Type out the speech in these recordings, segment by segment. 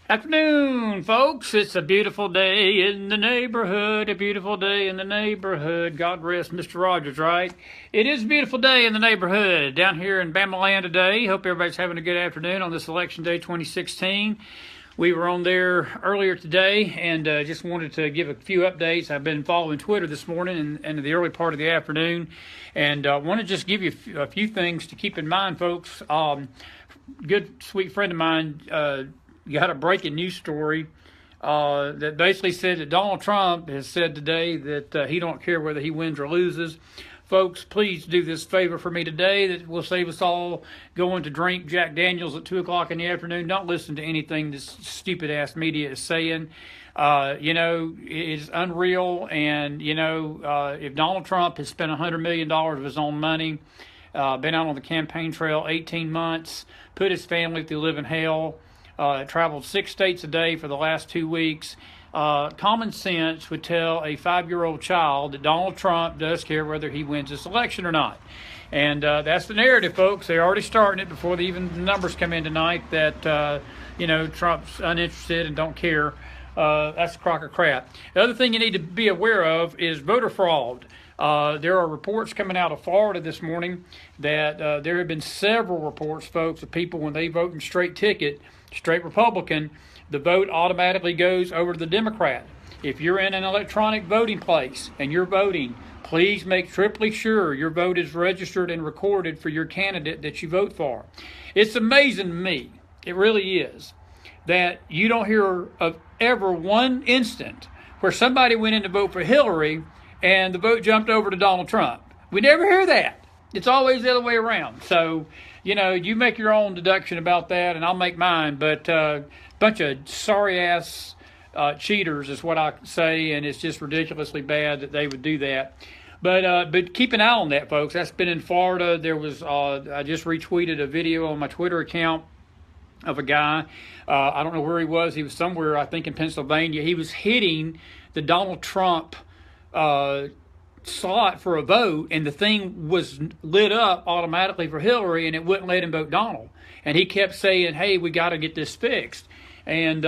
Afternoon, folks. It's a beautiful day in the neighborhood. A beautiful day in the neighborhood. God rest Mr. Rogers, right? It is a beautiful day in the neighborhood down here in Bamaland today. Hope everybody's having a good afternoon on this election day 2016. We were on there earlier today and just wanted to give a few updates. I've been following Twitter this morning and the early part of the afternoon, and want to just give you a few things to keep in mind, folks. Good, sweet friend of mine got a breaking news story that basically said that Donald Trump has said today that he don't care whether he wins or loses. Folks, please do this favor for me today that will save us all going to drink Jack Daniels at 2 o'clock in the afternoon. Don't listen to anything this stupid ass media is saying. It's unreal. And, if Donald Trump has spent $100 million of his own money, been out on the campaign trail 18 months, put his family through living hell, traveled 6 states a day for the last 2 weeks. Common sense would tell a 5-year-old child that Donald Trump does care whether he wins this election or not. And that's the narrative, folks. They're already starting it before even the numbers come in tonight that, Trump's uninterested and don't care. That's a crock of crap. The other thing you need to be aware of is voter fraud. There are reports coming out of Florida this morning that there have been several reports, folks, of people when they vote in straight ticket, straight Republican, the vote automatically goes over to the Democrat. If you're in an electronic voting place and you're voting, please make triply sure your vote is registered and recorded for your candidate that you vote for. It's amazing to me, it really is, that you don't hear of ever one instant where somebody went in to vote for Hillary and the vote jumped over to Donald Trump. We never hear that. It's always the other way around. So, you make your own deduction about that, and I'll make mine. But bunch of sorry-ass cheaters is what I say, and it's just ridiculously bad that they would do that. But keep an eye on that, folks. That's been in Florida. There was I just retweeted a video on my Twitter account of a guy. I don't know where he was. He was somewhere, I think, in Pennsylvania. He was hitting the Donald Trump slot for a vote, and the thing was lit up automatically for Hillary, and it wouldn't let him vote Donald. And he kept saying, hey, we got to get this fixed. And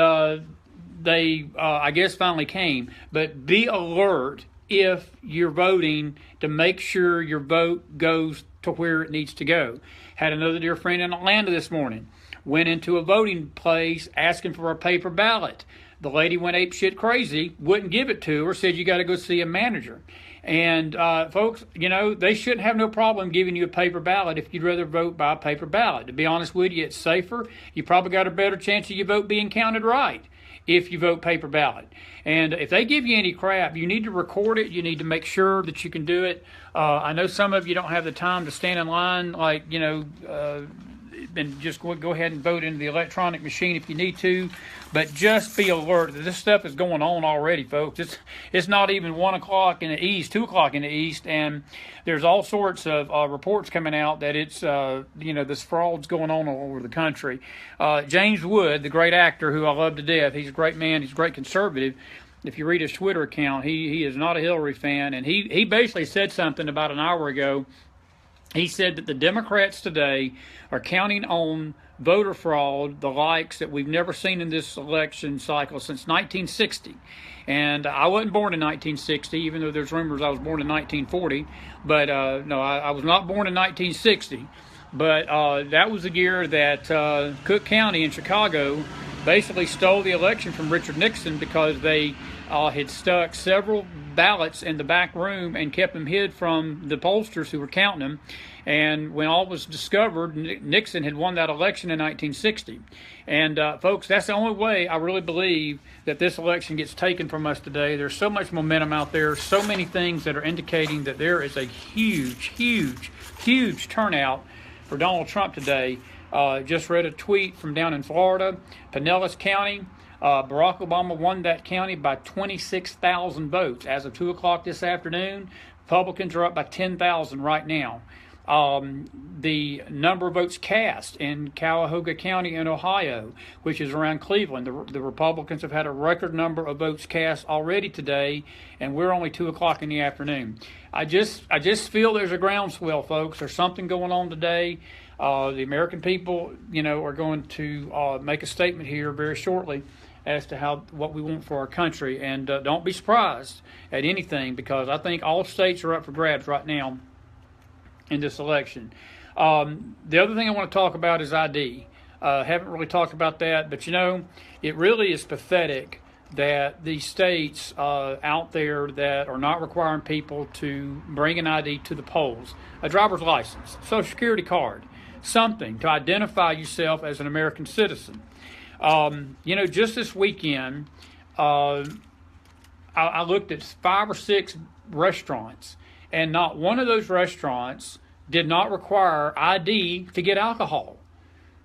they, I guess, finally came. But be alert if you're voting to make sure your vote goes to where it needs to go. Had another dear friend in Atlanta this morning. Went into a voting place asking for a paper ballot. The lady went apeshit crazy, wouldn't give it to her, said you got to go see a manager. And folks, they shouldn't have no problem giving you a paper ballot if you'd rather vote by a paper ballot. To be honest with you, it's safer. You probably got a better chance of your vote being counted right if you vote paper ballot. And if they give you any crap, you need to record it. You need to make sure that you can do it. I know some of you don't have the time to stand in line and just go ahead and vote into the electronic machine if you need to. But just be alert that this stuff is going on already, folks. It's not even 1 o'clock in the east, 2 o'clock in the east, and there's all sorts of reports coming out that it's this fraud's going on all over the country. James Wood, the great actor who I love to death, he's a great man, he's a great conservative. If you read his Twitter account, he is not a Hillary fan, and he basically said something about an hour ago. He said that the Democrats today are counting on voter fraud, the likes that we've never seen in this election cycle since 1960. And I wasn't born in 1960, even though there's rumors I was born in 1940. But no, I was not born in 1960. But that was the year that Cook County in Chicago basically stole the election from Richard Nixon because they had stuck several ballots in the back room and kept them hid from the pollsters who were counting them. And when all was discovered, Nixon had won that election in 1960. And folks, that's the only way I really believe that this election gets taken from us today. There's so much momentum out there, so many things that are indicating that there is a huge, huge, huge turnout for Donald Trump today. Just read a tweet from down in Florida, Pinellas County. Barack Obama won that county by 26,000 votes. As of 2 o'clock this afternoon, Republicans are up by 10,000 right now. The number of votes cast in Cuyahoga County in Ohio, which is around Cleveland, the Republicans have had a record number of votes cast already today, and we're only 2 o'clock in the afternoon. I just feel there's a groundswell, folks. There's something going on today. The American people, are going to make a statement here very shortly as to what we want for our country. And don't be surprised at anything, because I think all states are up for grabs right now in this election. The other thing I want to talk about is ID. Haven't really talked about that, but it really is pathetic that these states out there that are not requiring people to bring an ID to the polls, a driver's license, Social Security card, something to identify yourself as an American citizen. Just this weekend, I looked at 5 or 6 restaurants, and not one of those restaurants did not require ID to get alcohol.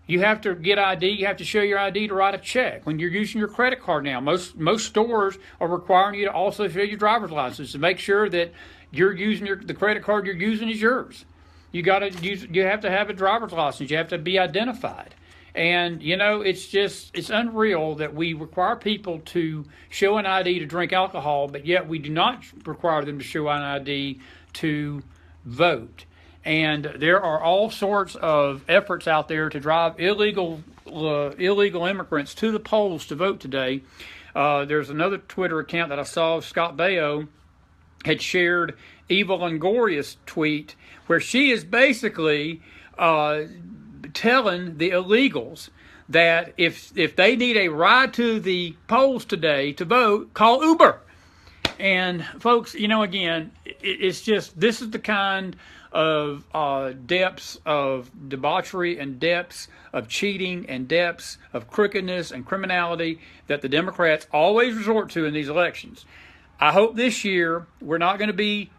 You have to get ID. You have to show your ID to write a check. When you're using your credit card now, most stores are requiring you to also show your driver's license to make sure that you're using the credit card you're using is yours. You have to have a driver's license. You have to be identified. And it's unreal that we require people to show an ID to drink alcohol, but yet we do not require them to show an ID to vote. And there are all sorts of efforts out there to drive illegal immigrants to the polls to vote today. There's another Twitter account that I saw, Scott Baio, had shared Eva Longoria's tweet, where she is basically telling the illegals that if they need a ride to the polls today to vote, call Uber. And folks, again, it's just, this is the kind of depths of debauchery and depths of cheating and depths of crookedness and criminality that the Democrats always resort to in these elections. I hope this year we're not going to be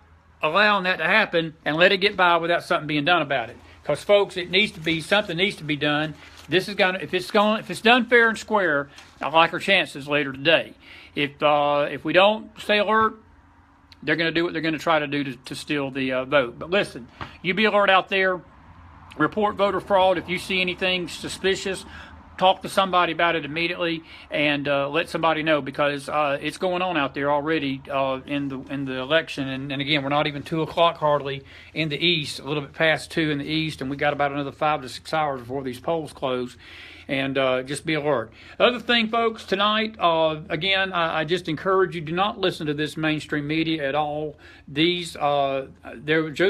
allowing that to happen and let it get by without something being done about it. Because folks, something needs to be done. This is if it's done fair and square, I like our chances later today. If we don't stay alert, they're going to do what they're going to try to do to steal the vote. But listen, you be alert out there. Report voter fraud. If you see anything suspicious, talk to somebody about it immediately, and let somebody know, because it's going on out there already in the election. And again, we're not even 2 o'clock hardly in the east, a little bit past 2 in the east, and we got about another 5 to 6 hours before these polls close. And just be alert. Other thing, folks, tonight, again, I just encourage you, do not listen to this mainstream media at all. Joe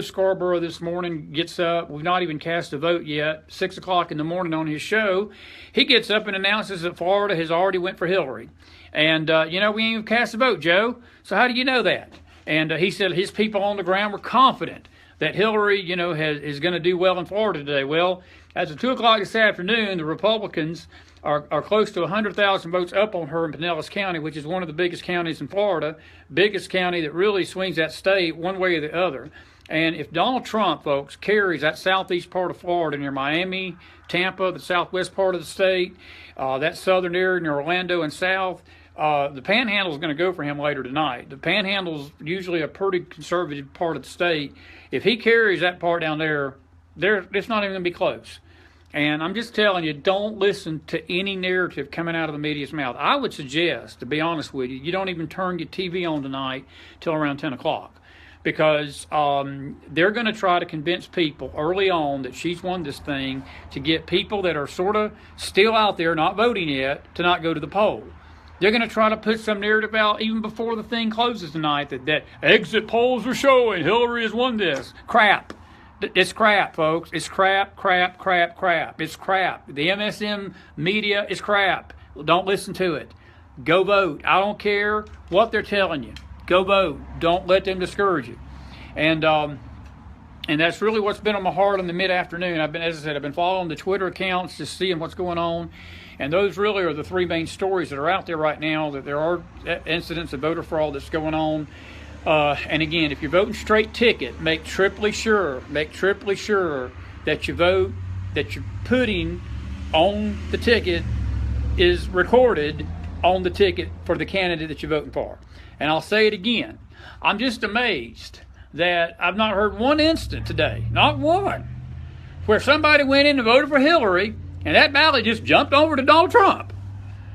Scarborough this morning gets up. We've not even cast a vote yet. 6 o'clock in the morning on his show, he gets up and announces that Florida has already went for Hillary. And, we ain't even cast a vote, Joe. So how do you know that? And he said his people on the ground were confident that Hillary, is going to do well in Florida today. Well, as of 2 o'clock this afternoon, the Republicans are close to 100,000 votes up on her in Pinellas County, which is one of the biggest counties in Florida, biggest county that really swings that state one way or the other. And if Donald Trump, folks, carries that southeast part of Florida near Miami, Tampa, the southwest part of the state, that southern area near Orlando and south, the Panhandle is going to go for him later tonight. The Panhandle is usually a pretty conservative part of the state. If he carries that part down there, it's not even going to be close. And I'm just telling you, don't listen to any narrative coming out of the media's mouth. I would suggest, to be honest with you, you don't even turn your TV on tonight till around 10 o'clock. Because they're going to try to convince people early on that she's won this thing to get people that are sort of still out there, not voting yet, to not go to the poll. They're going to try to put some narrative out even before the thing closes tonight that exit polls are showing Hillary has won this. Crap. It's crap, folks. It's crap. It's crap. The MSM media is crap. Don't listen to it. Go vote. I don't care what they're telling you. Go vote. Don't let them discourage you. And that's really what's been on my heart in the mid-afternoon. I've been following the Twitter accounts, just seeing what's going on. And those really are the 3 main stories that are out there right now, that there are incidents of voter fraud that's going on. And again, if you're voting straight ticket, make triply sure that you vote, that you're putting on the ticket is recorded on the ticket for the candidate that you're voting for. And I'll say it again, I'm just amazed that I've not heard one instant today, not one, where somebody went in and voted for Hillary and that ballot just jumped over to Donald Trump.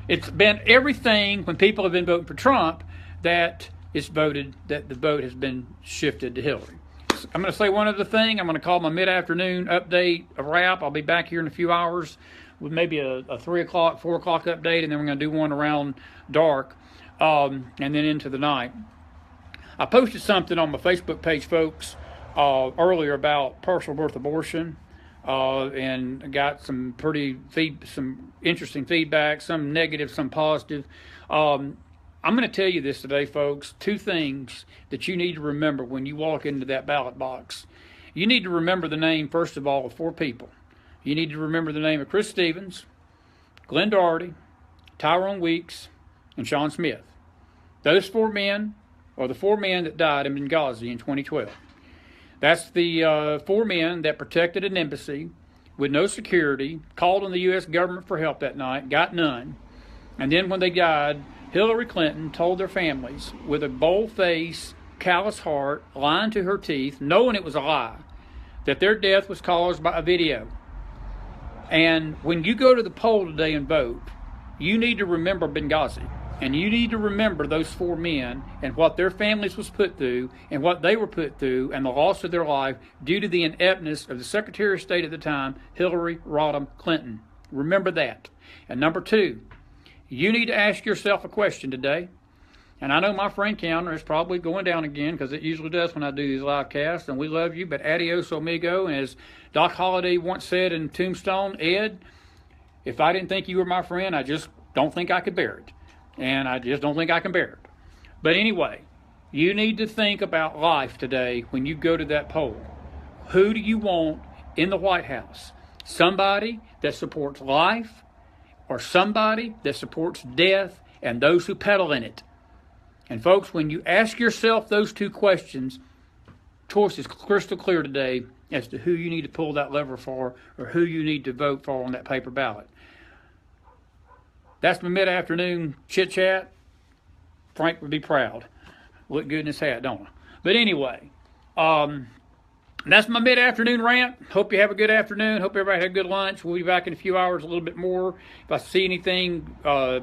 It's been everything when people have been voting for Trump that the vote has been shifted to Hillary. gonna say one other thing. I'm gonna call my mid-afternoon update a wrap. I'll be back here in a few hours with maybe a 3 o'clock, 4 o'clock update, and then we're gonna do one around dark, and then into the night. I posted something on my Facebook page, folks, earlier about partial birth abortion, and got some some interesting feedback, some negative, some positive. I'm going to tell you this today, folks. 2 things that you need to remember when you walk into that ballot box. You need to remember the name, first of all, of 4 people. You need to remember the name of Chris Stevens, Glenn Doherty, Tyrone Weeks, and Sean Smith. Those 4 men are the 4 men that died in Benghazi in 2012. That's the 4 men that protected an embassy with no security, called on the U.S. government for help that night, got none, and then when they died, Hillary Clinton told their families with a bold face, callous heart, lying to her teeth, knowing it was a lie, that their death was caused by a video. And when you go to the poll today and vote, you need to remember Benghazi. And you need to remember those 4 men and what their families was put through and what they were put through and the loss of their life due to the ineptness of the Secretary of State at the time, Hillary Rodham Clinton. Remember that. And number 2, you need to ask yourself a question today. And I know my friend counter is probably going down again because it usually does when I do these live casts. And we love you, but adios, amigo. And as Doc Holliday once said in Tombstone, Ed, if I didn't think you were my friend, I just don't think I could bear it. And I just don't think I can bear it. But anyway, you need to think about life today when you go to that poll. Who do you want in the White House? Somebody that supports life or somebody that supports death and those who peddle in it? And folks, when you ask yourself those 2 questions, choice is crystal clear today as to who you need to pull that lever for or who you need to vote for on that paper ballot. That's my mid-afternoon chit-chat. Frank would be proud. Look good in his hat, don't I? But anyway, that's my mid-afternoon rant. Hope you have a good afternoon. Hope everybody had a good lunch. We'll be back in a few hours, a little bit more. If I see anything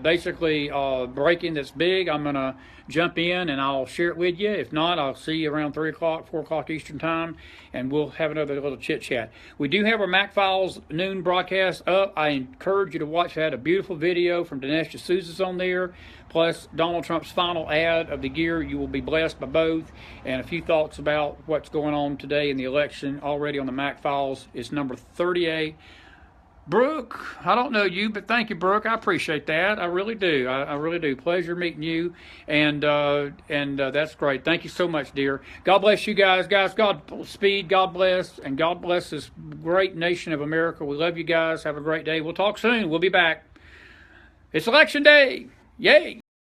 basically breaking that's big, I'm going to jump in and I'll share it with you. If not, I'll see you around 3 o'clock, 4 o'clock Eastern time, and we'll have another little chit-chat. We do have our Mac Files noon broadcast up. I encourage you to watch that. A beautiful video from Dinesh D'Souza's on there, plus Donald Trump's final ad of the year. You will be blessed by both, and a few thoughts about what's going on today in the election already on the Mac Files. It's number 38. Brooke, I don't know you, but thank you, Brooke. I appreciate that. I really do. I really do. Pleasure meeting you, and that's great. Thank you so much, dear. God bless you guys. Godspeed, God bless, and God bless this great nation of America. We love you guys. Have a great day. We'll talk soon. We'll be back. It's election day. Yay!